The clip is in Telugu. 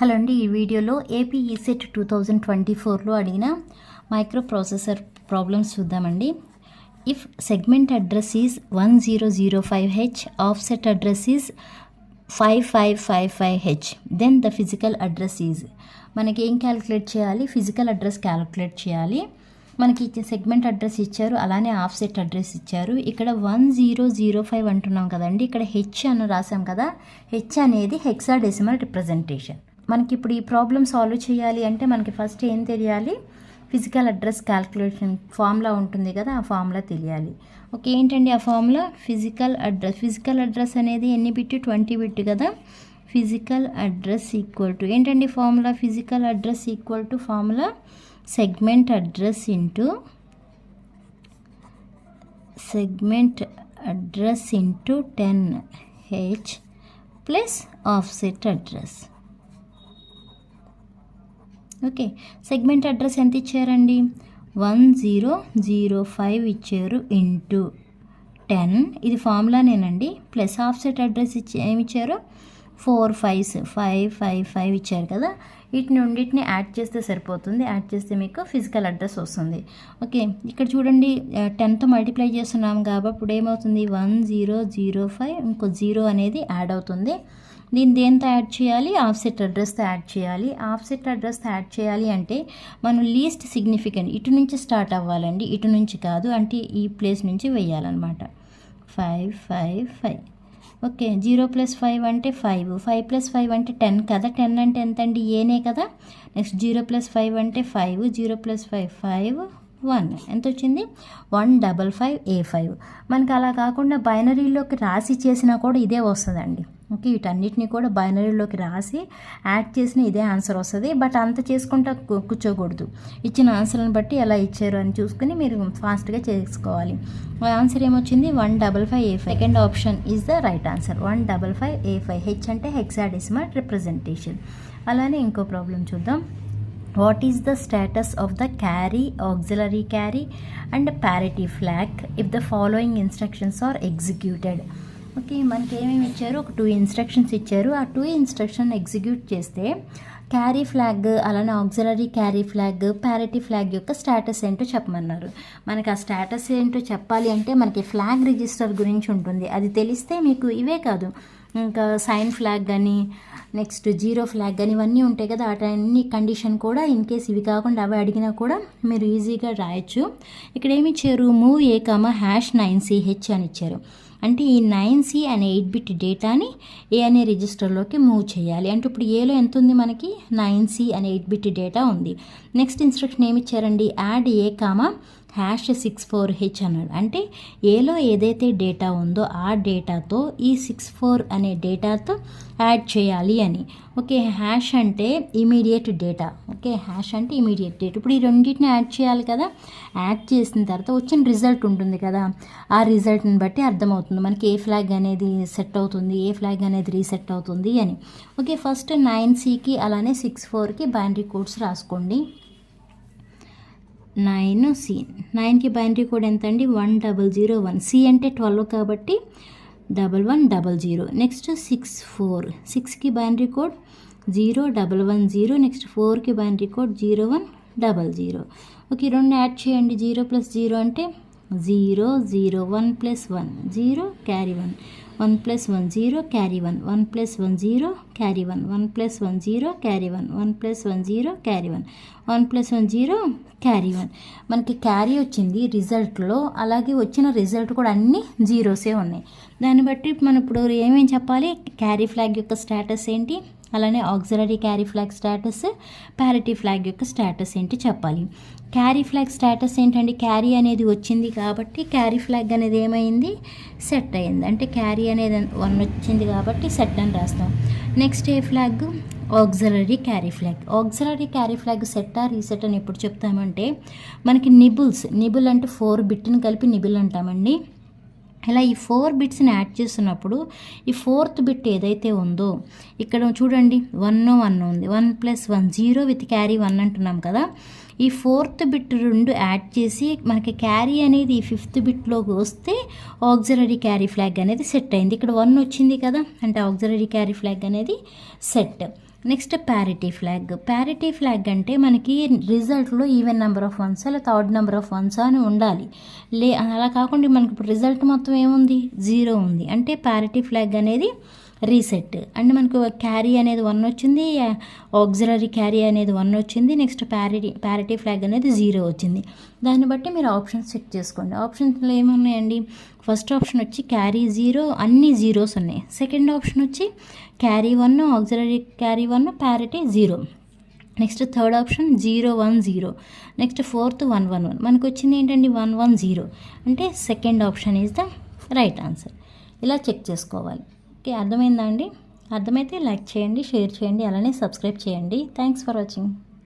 హలో అండి, ఈ వీడియోలో ఏపీ ఈసెట్ 2024లో అడిగిన మైక్రో ప్రాసెసర్ ప్రాబ్లమ్స్ చూద్దామండి. If segment address is 1005H, offset address is 5555H, then the physical address is. మనకి ఏం క్యాలిక్యులేట్ చేయాలి? ఫిజికల్ అడ్రస్ క్యాలిక్యులేట్ చేయాలి. మనకి సెగ్మెంట్ అడ్రస్ ఇచ్చారు, అలానే ఆఫ్సెట్ అడ్రస్ ఇచ్చారు. ఇక్కడ 1005 అంటున్నాం కదండి, ఇక్కడ హెచ్ అని రాసాం కదా. హెచ్ అనేది హెక్సాడెసిమల్ రిప్రజెంటేషన్. మనకి ఇప్పుడు ఈ ప్రాబ్లమ్ సాల్వ్ చేయాలి అంటే మనకి ఫస్ట్ ఏం తెలియాలి? ఫిజికల్ అడ్రస్ క్యాల్కులేషన్ ఫార్ములా ఉంటుంది కదా, ఆ ఫార్ములా తెలియాలి. ఓకే, ఏంటండి ఆ ఫార్ములా? ఫిజికల్ అడ్రస్ అనేది ఎన్ని బిట్? 20 బిట్ కదా. ఫిజికల్ అడ్రస్ ఈక్వల్ టు ఏంటండి formula? Physical address equal to formula segment address into 10H plus offset address. Okay, segment address ఎంత ఇచ్చారండి? 1005 ఇచ్చారు ఇంటూ 10, ఇది ఫార్ములానేనండి. ప్లస్ ఆఫ్సెట్ అడ్రస్ ఏమి ఇచ్చారు? 45555 ఇచ్చారు కదా. వీటిని యాడ్ చేస్తే సరిపోతుంది. యాడ్ చేస్తే మీకు ఫిజికల్ అడ్రస్ వస్తుంది. ఓకే, ఇక్కడ చూడండి 10తో మల్టిప్లై చేస్తున్నాం కాబట్టి ఇప్పుడు ఏమవుతుంది? 1005, ఇంకో 0 అనేది యాడ్ అవుతుంది. దీన్ని దేంతో యాడ్ చేయాలి? ఆఫ్సెట్ అడ్రస్తో యాడ్ చేయాలి. ఆఫ్సెట్ అడ్రస్తో యాడ్ చేయాలి అంటే మనం లీస్ట్ సిగ్నిఫికెంట్ ఇటు నుంచి స్టార్ట్ అవ్వాలండి, ఇటు నుంచి కాదు. అంటే ఈ ప్లేస్ నుంచి వేయాలన్నమాట. 555. ఓకే, 0 + 5 అంటే 5, 5 + 5 అంటే 10 కదా. 10 అంటే ఎంత అండి? ఏనే కదా. నెక్స్ట్ 0 + 5 అంటే 5, 0 + 5 5, 1 ఎంత వచ్చింది? 155A5. మనకి అలా కాకుండా బైనరీలోకి రాసి చేసినా కూడా ఇదే వస్తుందండి. ఓకే, వీటన్నిటిని కూడా బైనరీలోకి రాసి యాడ్ చేసిన ఇదే ఆన్సర్ వస్తుంది. బట్ అంత చేసుకుంటా కూర్చోకూడదు. ఇచ్చిన ఆన్సర్ని బట్టి ఎలా ఇచ్చారు అని చూసుకుని మీరు ఫాస్ట్గా చేసుకోవాలి. ఆన్సర్ ఏమొచ్చింది? 155A5. Second option is the right answer. 155A5. H అంటే హెక్సాడెసిమల్ రిప్రజెంటేషన్. అలానే ఇంకో ప్రాబ్లం చూద్దాం. What is the status of the carry, auxiliary carry and parity flag if the following instructions are executed? Okay, మనకి ఏమేమి ఇచ్చారు? ఒక 2 ఇన్స్ట్రక్షన్స్ ఇచ్చారు. ఆ 2 ఇన్స్ట్రక్షన్ ఎగ్జిక్యూట్ చేస్తే క్యారీ ఫ్లాగ్, అలానే auxiliary carry flag, parity flag యొక్క స్టేటస్ ఏంటో చెప్పమన్నారు. మనకి ఆ స్టేటస్ ఏంటో చెప్పాలి అంటే మనకి ఫ్లాగ్ రిజిస్టర్ గురించి ఉంటుంది. అది తెలిస్తే మీకు ఇవే కాదు, ఇంకా సైన్ ఫ్లాగ్ కానీ, నెక్స్ట్ 0 ఫ్లాగ్ కానీ ఇవన్నీ ఉంటాయి కదా. అన్ని కండిషన్ కూడా ఇన్ కేస్ ఇవి కాకుండా అవి అడిగినా కూడా మీరు ఈజీగా రాయొచ్చు. ఇక్కడ ఏమి ఇచ్చారు? మూవ్ A, #9CH అని ఇచ్చారు. అంటే ఈ 9C అనే 8 బిట్ డేటాని ఏ అనే రిజిస్టర్లోకి మూవ్ చేయాలి. అంటే ఇప్పుడు ఏలో ఎంత ఉంది? మనకి 9C అనే 8 బిట్ డేటా ఉంది. నెక్స్ట్ ఇన్స్ట్రక్షన్ ఏమి ఇచ్చారండి? యాడ్ A, #64H అన్నాడు. అంటే ఏలో ఏదైతే డేటా ఉందో ఆ డేటాతో ఈ 64 అనే డేటాతో యాడ్ చేయాలి అని. ఓకే, హ్యాష్ అంటే ఇమీడియట్ డేటా. ఓకే, హ్యాష్ అంటే ఇమీడియట్ డేటా. ఇప్పుడు ఈ రెండింటిని యాడ్ చేయాలి కదా. యాడ్ చేసిన తర్వాత వచ్చిన రిజల్ట్ ఉంటుంది కదా, ఆ రిజల్ట్ని బట్టి అర్థమవుతుంది మనకి ఏ ఫ్లాగ్ అనేది సెట్ అవుతుంది, ఏ ఫ్లాగ్ అనేది రీసెట్ అవుతుంది అని. ఓకే, ఫస్ట్ 9Cకి అలానే 64కి బైనరీ కోడ్స్ రాసుకోండి. 9కి బైనరీ కోడ్ ఎంత అండి? 1001. C అంటే 12 కాబట్టి 1100. నెక్స్ట్ 6కి బైనరీ కోడ్ 0110. నెక్స్ట్ 4కి బైనరీ కోడ్ 0100. ఓకే, రెండు యాడ్ చేయండి. 0 + 0 అంటే 0, 0, 1 + 1 0, carry 1, 1 + 1 0, carry 1, 1 + 1 0, carry 1, 1 + 1 0, carry 1, 1 + 1 0, carry 1, 1 + 1 0, carry 1. మనకి క్యారీ వచ్చింది రిజల్ట్లో. అలాగే వచ్చిన రిజల్ట్ కూడా అన్ని జీరోసే ఉన్నాయి. దాన్ని బట్టి మనం ఇప్పుడు ఏమేమి చెప్పాలి? క్యారీ ఫ్లాగ్ యొక్క స్టేటస్ ఏంటి, అలానే auxiliary carry flag status, parity flag యొక్క స్టేటస్ ఏంటి చెప్పాలి. క్యారీ ఫ్లాగ్ స్టేటస్ ఏంటండి? క్యారీ అనేది వచ్చింది కాబట్టి క్యారీ ఫ్లాగ్ అనేది ఏమైంది? సెట్ అయింది. అంటే క్యారీ అనేది 1 వచ్చింది కాబట్టి సెట్ అని రాస్తాం. నెక్స్ట్ ఏ flag? Auxiliary carry flag. Auxiliary carry flag set reset అని ఎప్పుడు చెప్తామంటే మనకి నిబుల్ అంటే 4 బిట్ని కలిపి నిబుల్ అంటామండి. ఇలా ఈ 4 బిట్స్ని యాడ్ చేస్తున్నప్పుడు ఈ 4th బిట్ ఏదైతే ఉందో ఇక్కడ చూడండి 1 ఉంది. 1 + 1 0 విత్ క్యారీ 1 అంటున్నాం కదా. ఈ 4th బిట్ 2 యాడ్ చేసి మనకి క్యారీ అనేది ఈ 5th బిట్లోకి వస్తే ఆక్సిలరీ క్యారీ ఫ్లాగ్ అనేది సెట్ అయింది. ఇక్కడ 1 వచ్చింది కదా, అంటే ఆక్సిలరీ క్యారీ ఫ్లాగ్ అనేది సెట్. నెక్స్ట్ ప్యారిటీ ఫ్లాగ్ అంటే మనకి రిజల్ట్లో ఈవెన్ నెంబర్ ఆఫ్ వన్స్ అలా థర్డ్ నెంబర్ ఆఫ్ వన్స్ అని ఉండాలి. అలా కాకుండా మనకి ఇప్పుడు రిజల్ట్ మొత్తం ఏముంది 0 ఉంది అంటే ప్యారిటీ ఫ్లాగ్ అనేది రీసెట్. అండ్ మనకు క్యారీ అనేది 1 వచ్చింది, ఆక్సిలరీ క్యారీ అనేది 1 వచ్చింది, నెక్స్ట్ ప్యారిటీ ఫ్లాగ్ అనేది 0 వచ్చింది. దాన్ని బట్టి మీరు ఆప్షన్స్ చెక్ చేసుకోండి. ఆప్షన్స్లో ఏమున్నాయండి, ఫస్ట్ ఆప్షన్ వచ్చి క్యారీ 0, అన్ని జీరోస్ ఉన్నాయి. సెకండ్ ఆప్షన్ వచ్చి carry 1, auxiliary carry 1, parity 0. Next third option 0 1 0, next fourth 1 1 1. మనకు వచ్చింది ఏంటండి 1 1 0 అంటే second option is the right answer. ఇలా చెక్ చేసుకోవాలి. ఓకే, అర్థమైందా అండి? అర్థమైతే లైక్ చేయండి, షేర్ చేయండి, అలానే సబ్స్క్రైబ్ చేయండి. Thanks for watching.